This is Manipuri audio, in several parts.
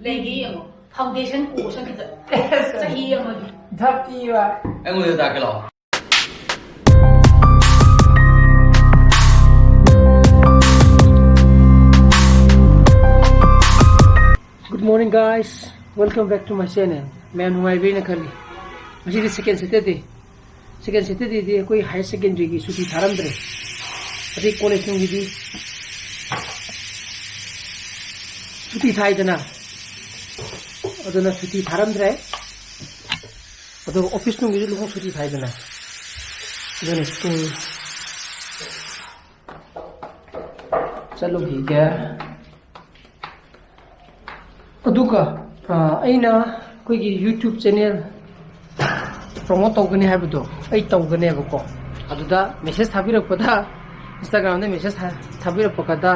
ꯂꯩꯒꯤ ꯌꯦꯡꯉꯣ ꯐꯥꯎꯟꯗꯦꯁꯟ ꯀꯣꯁꯟꯒꯤꯗ ꯆꯍꯤ ꯑꯃꯒꯤ ꯊꯞꯄꯤꯕ ꯑꯩꯉꯣꯟꯗ ꯇꯥꯛꯀꯦ ꯂꯥꯛꯑꯣ. Good morning guys, welcome back to my channel. मैं नुमाइबी न खली. मुझे second Saturday दी कोई higher secondary की छुट्टी थारम दरे. अभी कॉलेज में भी छुट्टी था इतना. अदना छुट्टी थारम दरे. अदो ऑफिस में भी लोगों छुट्टी था इतना. अदना स्कूल चलो ठीक है. अदुका अइना कोई YouTube channel promote तौगने हाइबदो अइ तौगनेबको अदुदा मेसेज थाबिरकपदा Instagram दे मेसेज थाबिरकपदा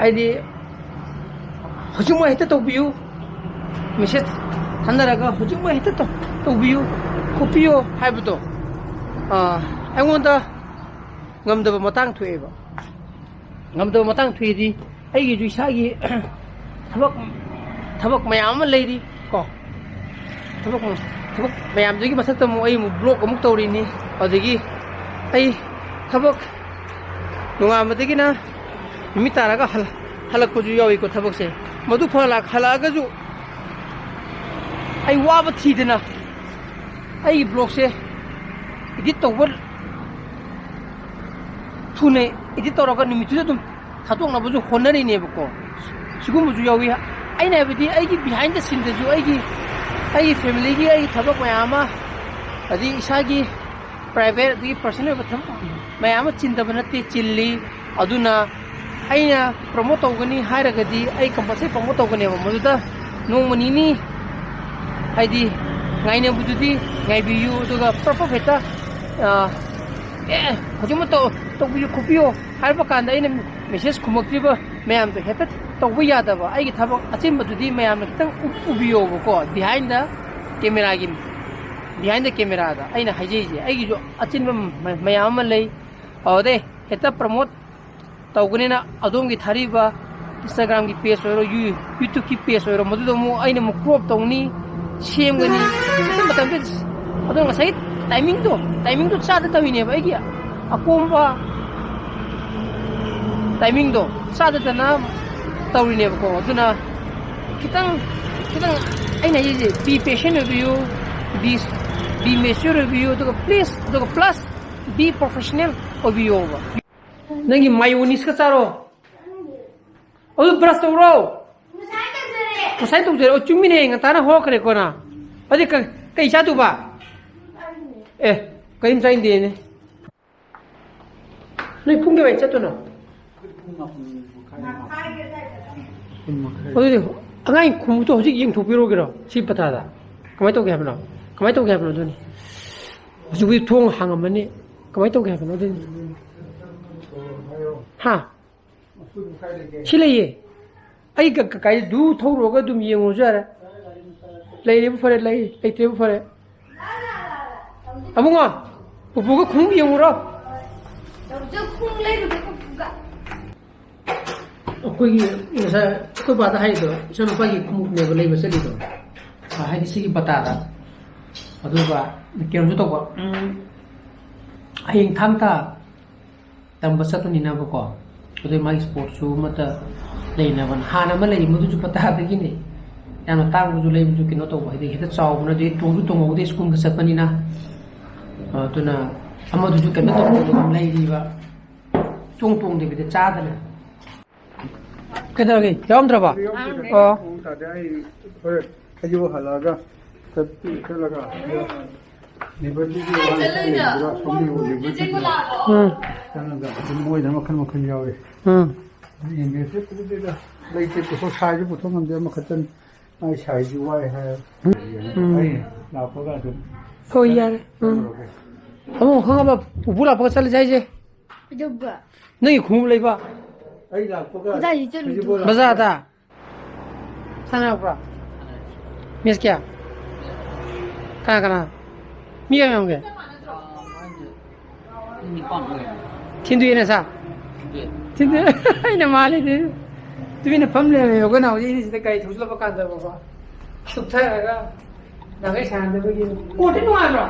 आइदि हुजुमा हेते तौबियु मेसेज थानरागा हुजुमा हेते तौबियु खोपियो हाइबदो अइगोंदा ngamdaba matang thueba ngamdaba matang thuidi ꯑꯩꯒꯤ ꯏꯁꯥꯒꯤ ꯊꯕꯛ ꯃꯌꯥꯝ ꯑꯃ ꯂꯩꯔꯤ ꯀꯣ ꯊꯕꯛ ꯃꯌꯥꯝꯗꯨꯒꯤ ꯃꯊꯛꯇ ꯑꯃꯨꯛ ꯑꯩ ꯑꯃꯨꯛ ꯕ꯭ꯂꯣꯛ ꯑꯃꯨꯛ ꯇꯧꯔꯤꯅꯤ ꯑꯗꯒꯤ ꯑꯩ ꯊꯕꯛ ꯅꯣꯡꯉꯥꯟꯕꯗꯒꯤꯅ ꯅꯨꯃꯤꯠ ꯇꯥꯔꯒ ꯍꯜꯂꯛꯄꯁꯨ ꯌꯥꯎꯏꯀꯣ ꯊꯕꯛꯁꯦ ꯃꯗꯨ ꯍꯜꯂꯛꯑꯒꯁꯨ ꯑꯩ ꯋꯥꯕ ꯊꯤꯗꯅ ꯑꯩꯒꯤ ꯕ꯭ꯂꯣꯛꯁꯦ ꯏꯗꯤꯠ ꯇꯧꯕ ꯊꯨꯅ ꯏꯗꯤꯠ ꯇꯧꯔꯒ ꯅꯨꯃꯤꯠꯇꯨꯗ ꯑꯗꯨꯝ ꯊꯥꯗꯣꯛꯅꯕꯁꯨ ꯍꯣꯠꯅꯔꯤꯅꯦꯕꯀꯣ ꯁꯤꯒꯨꯝꯕꯁꯨ ꯌꯥꯎꯏ ꯑꯩꯅ ꯍꯥꯏꯕꯗꯤ ꯑꯩꯒꯤ ꯕꯤꯍꯥꯏꯟ ꯗ ꯁꯤꯟꯗꯁꯨ ꯑꯩꯒꯤ ꯐꯦꯃꯤꯂꯤꯒꯤ ꯑꯩꯒꯤ ꯊꯕꯛ ꯃꯌꯥꯝ ꯑꯃ ꯑꯗꯒꯤ ꯏꯁꯥꯒꯤ ꯄ꯭ꯔꯥꯏꯚꯦꯠ ꯑꯗꯒꯤ ꯄꯔꯁꯣꯅꯦꯜ ꯑꯣꯏꯕ ꯊꯕꯛ ꯃꯌꯥꯝ ꯑꯃ ꯆꯤꯟꯗꯕ ꯅꯠꯇꯦ ꯆꯤꯜꯂꯤ ꯑꯗꯨꯅ ꯑꯩꯅ ꯄ꯭ꯔꯣꯃꯣꯠ ꯇꯧꯒꯅꯤ ꯍꯥꯏꯔꯒꯗꯤ ꯑꯩ ꯀꯝꯄꯜꯁꯔꯤ ꯄ꯭ꯔꯣꯃꯣꯠ ꯇꯧꯒꯅꯦꯕ ꯃꯗꯨꯗ ꯅꯣꯡꯃ ꯅꯤꯅꯤ ꯍꯥꯏꯗꯤ ꯉꯥꯏꯅꯕꯗꯨꯗꯤ ꯉꯥꯏꯕꯤꯌꯨ ꯑꯗꯨꯒ ꯄ꯭ꯔꯣꯄꯔ ꯍꯦꯛꯇ ꯍꯧꯖꯤꯛꯃꯛ ꯇꯧꯕꯤꯌꯨ ꯈꯣꯠꯄꯤꯌꯨ ꯍꯥꯏꯕ ꯀꯥꯟꯗ ꯑꯩꯅ ꯃꯦꯁꯦꯖ ꯈꯨꯝꯃꯛꯇ꯭ꯔꯤꯕ ꯃꯌꯥꯝꯗꯣ ꯍꯦꯛꯇ ꯇꯧꯕ ꯌꯥꯗꯕ ꯑꯩꯒꯤ ꯊꯕꯛ ꯑꯆꯤꯟꯕꯗꯨꯗꯤ ꯃꯌꯥꯝꯅ ꯈꯤꯇꯪ ꯎꯕꯤꯌꯣꯕꯀꯣ ꯕꯤꯍꯥꯏꯟ ꯗ ꯀꯦꯃꯦꯔꯥꯗ ꯑꯩꯅ ꯍꯥꯏꯖꯩꯁꯦ ꯑꯩꯒꯤꯁꯨ ꯑꯆꯤꯟꯕ ꯃꯌꯥꯝ ꯑꯃ ꯂꯩ ꯑꯗꯨꯗꯩ ꯍꯦꯛꯇ ꯄ꯭ꯔꯃꯣꯠ ꯇꯧꯒꯅꯤꯅ ꯑꯗꯣꯝꯒꯤ ꯊꯥꯔꯤꯕ ꯏꯟꯁꯇꯥꯒ꯭ꯔꯥꯝꯒꯤ ꯄꯦꯖ ꯑꯣꯏꯔꯣ ꯌꯨꯇ꯭ꯌꯨꯕꯀꯤ ꯄꯦꯖ ꯑꯣꯏꯔꯣ ꯃꯗꯨꯗ ꯑꯃꯨꯛ ꯑꯩꯅ ꯑꯃꯨꯛ ꯀ꯭ꯔꯣꯞ ꯇꯧꯅꯤ ꯁꯦꯝꯒꯅꯤ ꯃꯇꯝꯗ ꯑꯗꯣ ꯉꯁꯥꯏ ꯇꯥꯏꯃꯤꯡꯗꯣ ꯆꯥꯗꯗꯧꯔꯤꯅꯦꯕ ꯑꯩꯒꯤ ꯑꯀꯣꯝꯕ ꯇꯥꯏꯃꯤꯡꯗꯣ ꯆꯥꯗꯗꯅ ꯇꯧꯔꯤꯅꯦꯕꯀꯣ ꯑꯗꯨꯅꯈꯤꯇꯪ ꯑꯩꯅ ꯍꯥꯏꯖꯦ ꯕꯤ ꯄꯦꯁꯦꯟ ꯑꯣꯏꯕꯤꯌꯨ ꯕꯤ ꯃꯦꯆꯨꯔ ꯑꯣꯏꯕꯤꯌꯨ ꯑꯗꯨꯒ ꯄ꯭ꯂꯤꯖ ꯑꯗꯨꯒ ꯄ꯭ꯂꯁ ꯕꯤ ꯄ꯭ꯔꯣꯐꯦꯁꯅꯦꯜ ꯑꯣꯏꯕꯤꯌꯣꯕ ꯅꯪꯒꯤ ꯃꯥꯌꯣꯅꯤꯁꯀ ꯆꯥꯔꯣ ꯑꯗꯨ ꯕ꯭ꯔꯁ ꯇꯧꯔꯣ ꯉꯁꯥꯏ ꯇꯧꯖꯔꯦ ꯑꯣ ꯆꯨꯝꯃꯤꯅꯦ ꯉꯟꯇꯥꯅ ꯍꯧꯔꯛꯈ꯭ꯔꯦꯀꯣ ꯅ ꯑꯗꯨꯗꯤ ꯀꯩ ꯆꯥꯗꯨꯕ ꯀꯔꯤꯝ ꯆꯥꯏꯟꯗꯦꯅꯦ ꯅꯣꯏ ꯄꯨꯡ ꯀꯌꯥ ꯆꯠꯇꯣꯏꯅꯣ ꯑꯗꯨꯗꯤ ꯑꯉꯥꯡ ꯈꯣꯡꯎꯞꯇꯣ ꯍꯧꯖꯤꯛ ꯌꯦꯡꯊꯣꯛꯄꯤꯔꯣꯒꯦꯔꯣ ꯁꯤ ꯄꯊꯥꯗ ꯀꯃꯥꯏꯅ ꯇꯧꯒꯦ ꯍꯥꯏꯕꯅꯣ ꯑꯗꯨꯅꯤ ꯍꯧꯖꯤꯛꯄꯨꯗꯤ ꯊꯣꯡ ꯍꯥꯡꯉꯝꯃꯅꯤ ꯀꯃꯥꯏꯅ ꯇꯧꯒꯦ ꯍꯥꯏꯕꯅꯣ ꯑꯗꯨꯅꯤ ꯍꯥ ꯁꯤ ꯂꯩꯌꯦ ꯑꯩ ꯀꯀꯥꯏ ꯙꯨ ꯊꯧꯔꯨꯔꯒ ꯑꯗꯨꯝ ꯌꯦꯡꯉꯨꯔꯁꯨ ꯌꯥꯔꯦ ꯂꯩꯔꯤꯕ ꯐꯔꯦ ꯂꯩꯇ꯭ꯔꯤꯕ ꯐꯔꯦ ꯑꯕꯨꯡꯉꯣ ꯄꯨꯄꯨꯒ ꯈꯣꯡꯎꯞ ꯌꯦꯡꯉꯨꯔꯣ ꯑꯩꯈꯣꯏꯒꯤ ꯉꯁꯥꯏ ꯑꯩꯈꯣꯏ ꯕꯥꯗ ꯍꯥꯏꯔꯤꯗꯣ ꯏꯆꯥꯅꯨꯄꯥꯒꯤ ꯈꯣꯡꯎꯞꯅꯦꯕ ꯂꯩꯕ ꯆꯠꯂꯤꯗꯣ ꯍꯥꯏꯗꯤ ꯁꯤꯒꯤ ꯕꯇꯥꯗ ꯑꯗꯨꯒ ꯀꯩꯅꯣꯁꯨ ꯇꯧꯕ ꯍꯌꯦꯡ ꯊꯥꯡ ꯇꯥ ꯇꯝꯕ ꯆꯠꯄꯅꯤꯅꯕꯀꯣ ꯑꯗꯨꯗꯩ ꯃꯥꯒꯤ ꯁ꯭ꯄꯣꯔꯠꯁꯨ ꯑꯃꯠꯇ ꯂꯩꯅꯕ ꯍꯥꯟꯅ ꯑꯃ ꯂꯩ ꯃꯗꯨꯁꯨ ꯕꯇꯥꯗꯒꯤꯅꯦ ꯌꯥꯝꯅ ꯇꯥꯡꯕꯁꯨ ꯂꯩꯕꯁꯨ ꯀꯩꯅꯣ ꯇꯧꯕ ꯍꯥꯏꯗꯤ ꯍꯦꯛꯇ ꯆꯥꯎꯕꯅ ꯑꯗꯩ ꯇꯣꯡꯁꯨ ꯇꯣꯡꯍꯧꯗꯦ ꯁ꯭ꯀꯨꯜꯒ ꯆꯠꯄꯅꯤꯅ ꯑꯗꯨꯅ ꯑꯃꯗꯨꯁꯨ ꯀꯩꯅꯣ ꯇꯧꯕ ꯂꯩꯔꯤꯕ ꯇꯣꯡꯗꯕꯤꯗ ꯆꯥꯗꯅ ꯀꯩꯗꯧꯔꯒꯦ ꯌꯥꯎꯔꯝꯗ꯭ꯔꯕ ꯑꯌꯨꯛ ꯍꯜꯂꯛꯑꯒ ꯆꯠꯂꯒ ꯂꯤꯕꯔꯇꯤꯒꯤ ꯆꯪꯉꯒ ꯑꯗꯨꯝ ꯃꯣꯏꯗ ꯃꯈꯜ ꯌꯥꯎꯋꯤ ꯏꯟꯚꯦꯁꯇꯦꯠꯇꯨꯗ ꯂꯩꯇꯦ ꯁꯥꯏꯖꯁꯨ ꯄꯨꯊꯣꯛ ꯉꯝꯗꯦ ꯑꯃꯈꯛꯇꯅꯤ ꯃꯥꯒꯤ ꯁꯥꯏꯖꯁꯨ ꯋꯥꯏ ꯍꯥꯏ ꯑꯩ ꯂꯥꯛꯄꯒ ꯑꯗꯨꯝ ꯍꯣꯏ ꯌꯥꯔꯦ ꯑꯃꯨꯛ ꯈꯪꯉꯕ ꯄꯨꯄꯨ ꯂꯥꯛꯄꯒ ꯆꯠꯂꯁꯦ ꯍꯥꯏꯁꯦ ꯅꯪꯒꯤ ꯈꯣꯡꯎꯞ ꯂꯩꯕ ꯑꯩ ꯂꯥꯛꯄꯒ ꯕꯖꯥꯔꯗ ꯁꯥꯟꯅꯔꯛꯄ꯭ꯔꯥ ꯃꯦꯁ ꯀꯌꯥ ꯀꯅꯥ ꯃꯤ ꯀꯌꯥ ꯌꯥꯝꯒꯦ ꯊꯤꯟꯗꯣꯏꯅꯦ ꯁꯥ ꯑꯩꯅ ꯃꯥꯜꯂꯤꯗꯤ tuwina family me yoga na hoji ni sida kai thusla ba kan da ba sukha ga na ga shan da gi ko ti no ai bra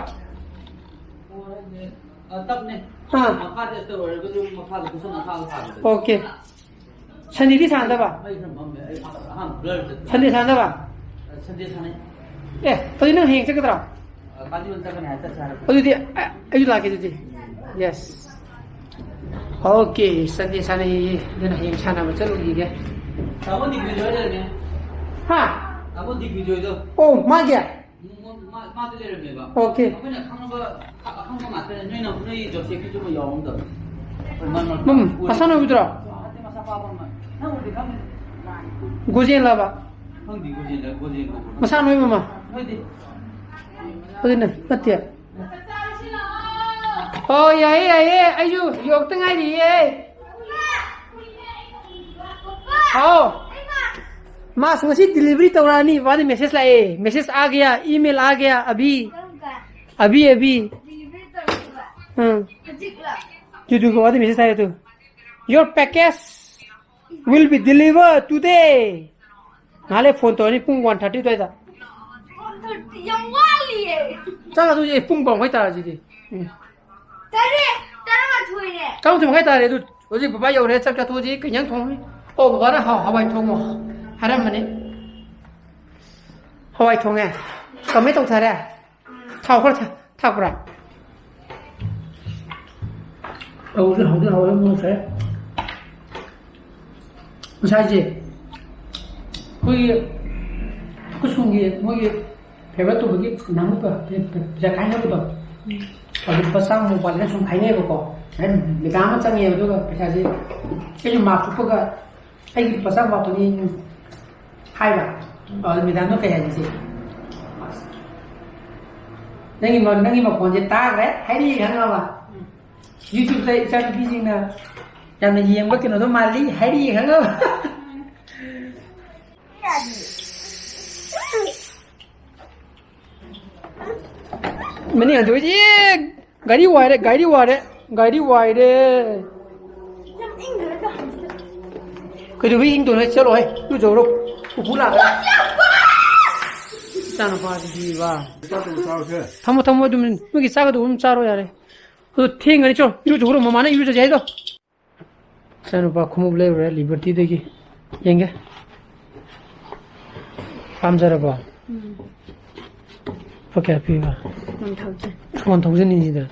tấp này ha phát ra từ rồi cái mà phát được cái số nào phát okay sandi di san da ba mấy thằng mà ham blur sandi san da ba chân đi sang này eh padi na heng chakra cái gì cái này chắc chắn padi di ayu la ke di yes okay sandi san ni na heng chana ba chalu gi ge tao đi video đấy nè ha tao đi video đó oh ma gya mà cái đấy rồi mà okay cái này không có mặt cái này nó cho xe cái chỗ mà giàu không được asana udra mà sao bao mà nó đi không gojen la ba không đi có gì masa noi mama thôi đi padi na patia oh ya ayu yok tengai di ye आओ माँ समझी डिलीवरी तो रानी बाद मैसेज लाए मैसेज आ गया ईमेल आ गया अभी अभी अभी हाँ जो को बाद मैसेज आया तो your package will be deliver today नाले फोन तो नहीं पुंग 1:30 तो था चला तो ये पुंग बंग होता है जी कौन तुम होता है तू वो जी बाबा यो रे चल तो जी कहीं थोंग ओ बाबा ना हवाई थोंग 하란 말이 하와이 통에 검에 동사래 타고 타고라 어디 하와이 뭐세 무사지 거기 그 송기 뭐기 배가 또 거기 나무가 자 가냐고도 어디 버상 뭐 발레 좀 가냐고 내가 아무 짱이에요 저거 사지 이제 막 죽어가 아이 버상 봤더니 hai bạn ở miền Nam nó kể gì nangi mà còn gì ta đấy hãy đi hả không à YouTube đây sao cái gì nè làm này gì em bất kỳ nào đó mà lý hãy đi hả không mình đi thôi chứ gái đi hoài đấy cái điều anh tôi nói chết rồi tôi rồi đâu cú là sao nó phải gì vậy tham ô 좀 여기 싸가도 좀 짜로야 래 그 팅을 좀 이거 저거 뭐 많아 이거 저기도 sao 봐 고모 블레이브래 리버티 되기 얘게 밤자라 봐 오케이 아피가 원 동전이지다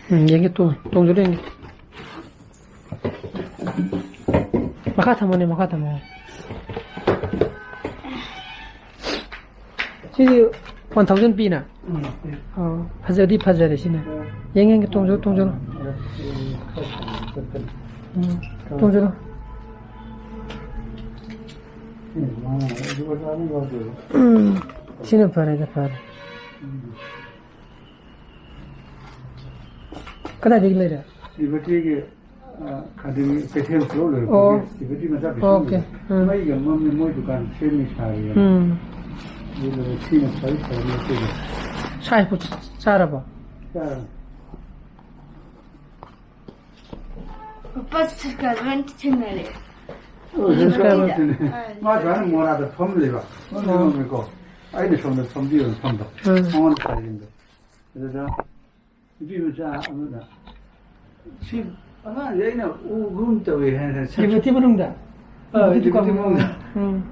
얘게 또 동조랭이 마카타모네 마카타모 지금 원 동전 비나 파저디 파저리시네 얘게 동조 동조로 동조로 신은 파래다 파래 कदा देख ले रहा लिबर्टी के खादिम पेटेल फ्लो ले लिबर्टी में सब ओके भाई यम्मा में मोई दुकान से में सारी है ये लोग सी में सारी में से शायद कुछ सारा बा बस करंट चैनल है मा जान मोरा द फम लेबा में को आई ने सोने फम दियो फम दो ऑन साइड दो 자 비비자 아무나 지 아마 얘는 우금도 왜 해서 리버티 부른다 리버티 먹는다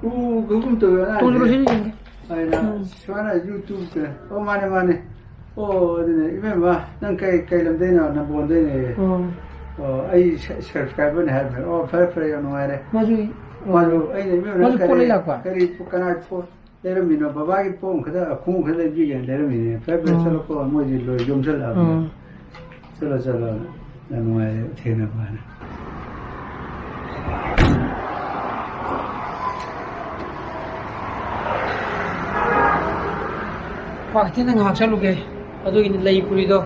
우금도 왜 동조로 신이 아이나 시원한 유튜브 많이 어디네 이면 봐난 까이람 되나 나 본데네 아이 subscribe 는 하면 페페 요노아레 맞아 아이네 이면 까리 북카나 포 내려미노 바바기 뽕 그다 공 그다 비게 내려미네 페페 설고 뭐지 로 용설라 설라 나노에 되나 봐나 wakti na ngak sa luge adu in lay puri do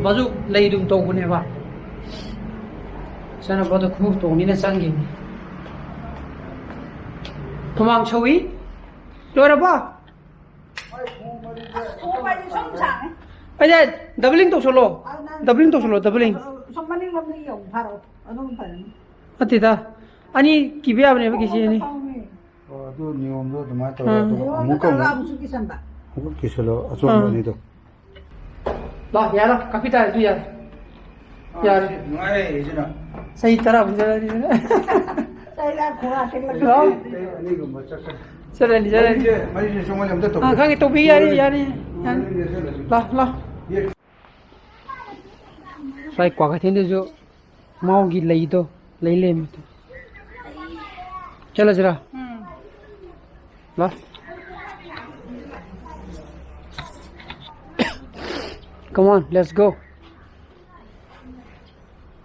bazu lay dum to gune ba sana bodo khu to ni na sangi thomang chawi lo ra ba bây giờ doubling to solo doubling Som maning lam ni yung haro. Anong pa yun? atida ani kibe abne ba kisi ni 어두 니옴도 도마토 아무거 Muso kisan ba? 아무 기술로 아좀이도 la yara kapita du ya yar 나에 이제나 sahi tara bunjara ni Tayo lang kung ating lang. 이거 뭐 잠깐 sara ni sara 이제 말이 정말 없다 또 ah kang to bi yari yani la sai kwa ka thende jo mau gi lei to lei le mi to chala jara la come on let's go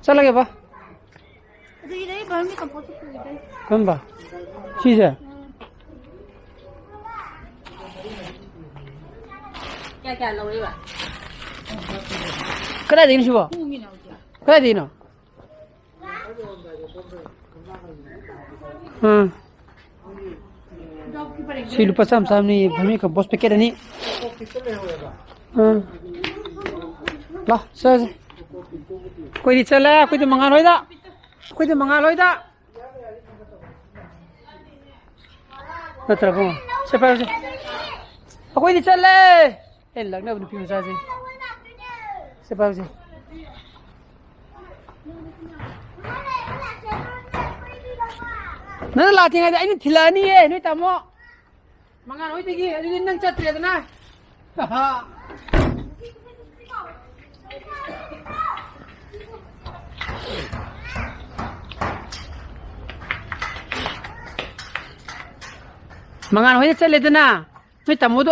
चला गया बा कौन बा चीज है क्या लो रे बा करा दिन शुभ करा दिन हाँ सिल पसम सामने भूमि का बॉस पे क्या नहीं हाँ ला सर कोई चला कोई तो मंगा लोइदा नत्र को से पर से कोई चले ए लगना अपनी पी मसा से पर से न लाती है आई थिलानी है नहीं तमो मंगा लोइ देगी अरे नंग चत्रे ना हां mangan hoye chale dana noi tamodo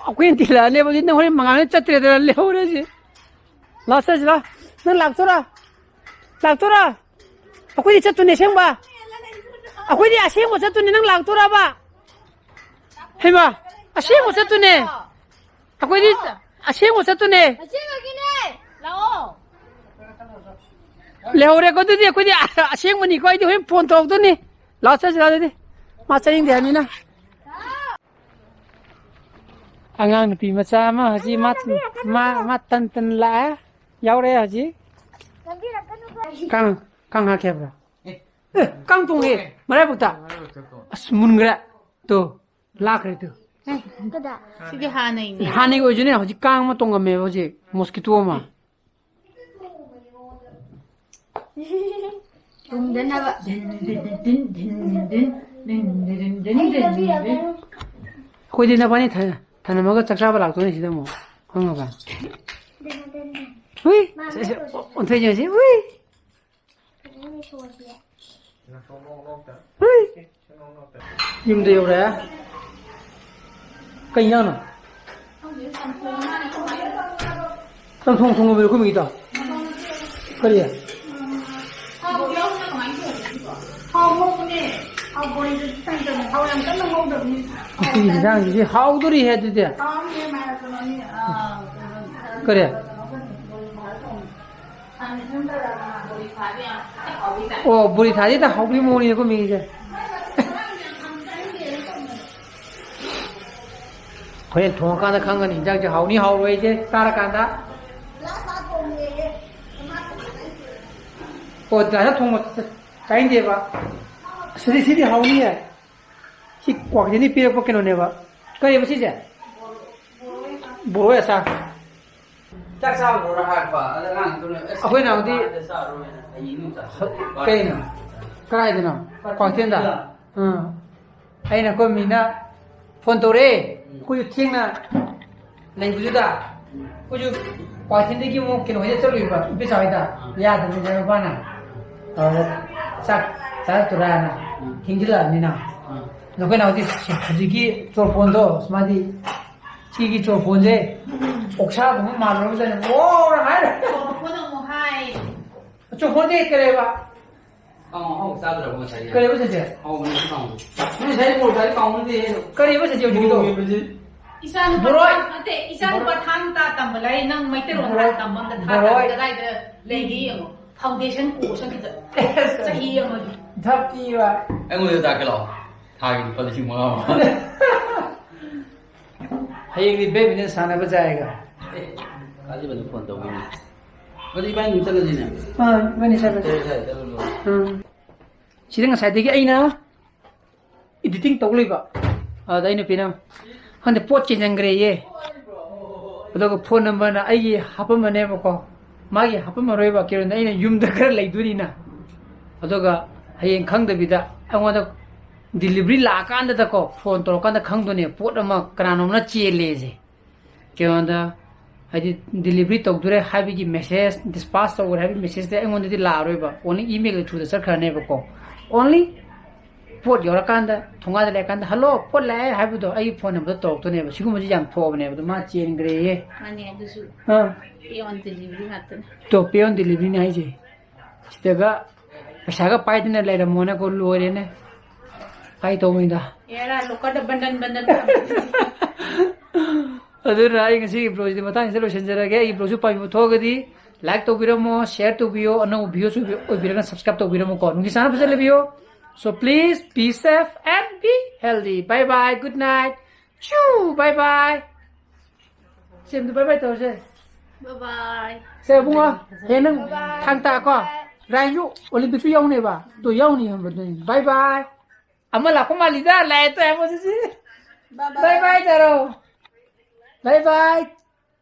akwin tila ne bodi na hore mangan chatre dana le hore ji la sa jla na laktora akwin chatu ne seng ba akwin dia seng mo chatu ne nang laktora ba he ba aseng mo chatu ne akwin di aseng mo chatu ne le hore ko di akwin di aseng mo ni ko di hore phone tok do ni la sa jla de ma charing de ni na angang nupi macha ma haji mat tan la yaw re haji kang ha kebra kang tung he mara bukta asmun gra to lak re to sige hanay ni hani go june haji kang ma tonga me haji mosquito ma koi dina bani tha thana maga chakra ba lak to ni sida mo hanga ba hui on thai je hui hui yum de yora kai ya no thong thong be ko mi ta kariya 이상 이제 하우들이 해도 돼. 그래. 물이 다니다 하우리 모니 그 미제. 거의 동안가다 간 건 인장 저 하우니 하우로 이제 따라간다. 다시 통고 가인데 봐. 시리 하우니야. 시 꽉전이 피력밖에 안 해봐. 그래 보시지. 뭐야 사. chắc sao rồi hạt và ăn ăn tôi nói Akwai na di sao rồi ai nhìn nó kai na. Kai de na. Kwangtian da. Ai na ko mi na phone to re. Ku yu thieng na. Nei bu da. Ku yu kwangtian de ki mo kin ho ye chalu ba. Bi sa da. Ya da ni ja ba na. Sa to ra na. Hingjila ni na. No ko na di ji chor phone do smadi chi chor phone je. 옥사 보면 말로 전에 뭐라 하래. 보는 뭐 하이. 저 혼자 그래 봐. ông sao rồi mà thấy 그래 보세요. ông muốn không nhưng thấy một cái phòng gì 그래 보세요. 저기도. 이산 오빠 한테 이산 오빠 탄다 담발라이 능 마이테로 한 담방다 타다 가이드 레기 파운데이션 고션 기자. 자히 뭐 답지와. anh ngồi ra cái lò thay cái phần chim mơ 하이니 베비는 사나버 자이가. 아직은 폰 더 위니. 어디 많이 못살려지네. 많이 살았어. 잘 들어. 시댕 사이드기 아이나 이디팅 떠올리바. 다이는 피나. 근데 포치 생그레예. 그리고 폰 넘버나 아이 합하면 해보고 마기 합하면 해봐. 그런데 아이는 윰다 그럴 레이두리나. 그리고 하여행 강답이다. 아무도 딜리버리 라간다고 폰 돌아간다 강도네 포트 아마 그나놈나 지엘레지. 그런데 하디 딜리버리 똑두레 하비기 메시지 디스파스 오버 하비 메시지 데 응원디 라로이바 only email through the sarkane bako only port yorakanda thonga de kanda hello port la habido ai phone number tok to ne ba sigu muji jam pho ne ba ma chen gre ye 아니 그수 ha 이온 딜리버리 같은 to pay on delivery nai je tega paisa pai dine lai ra mona ko lore ne kai to minda 얘라 로카다 반단 adura ai ngasi bro di mata inselo senjara ge i bro su pai mo thogadi like to biramo share to bio ano video su birana subscribe to biramo ko ngi sana pasale bio so please be safe and be healthy bye bye good night choo bye bye xem tu bye bye to se 바이바이 se bunga he nang thang ta ko ran yu olympic su yaw ne ba to yaw ni ham ba bye bye amala ko mali da lai to amo si bye bye taro bye bye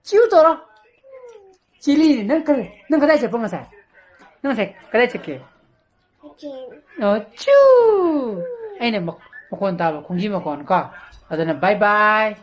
chiu to ro chili nang ka dai che ponga sa nang se ka dai che ke chu ai ne mo kon ta ba kong ji mo kon ka adana bye bye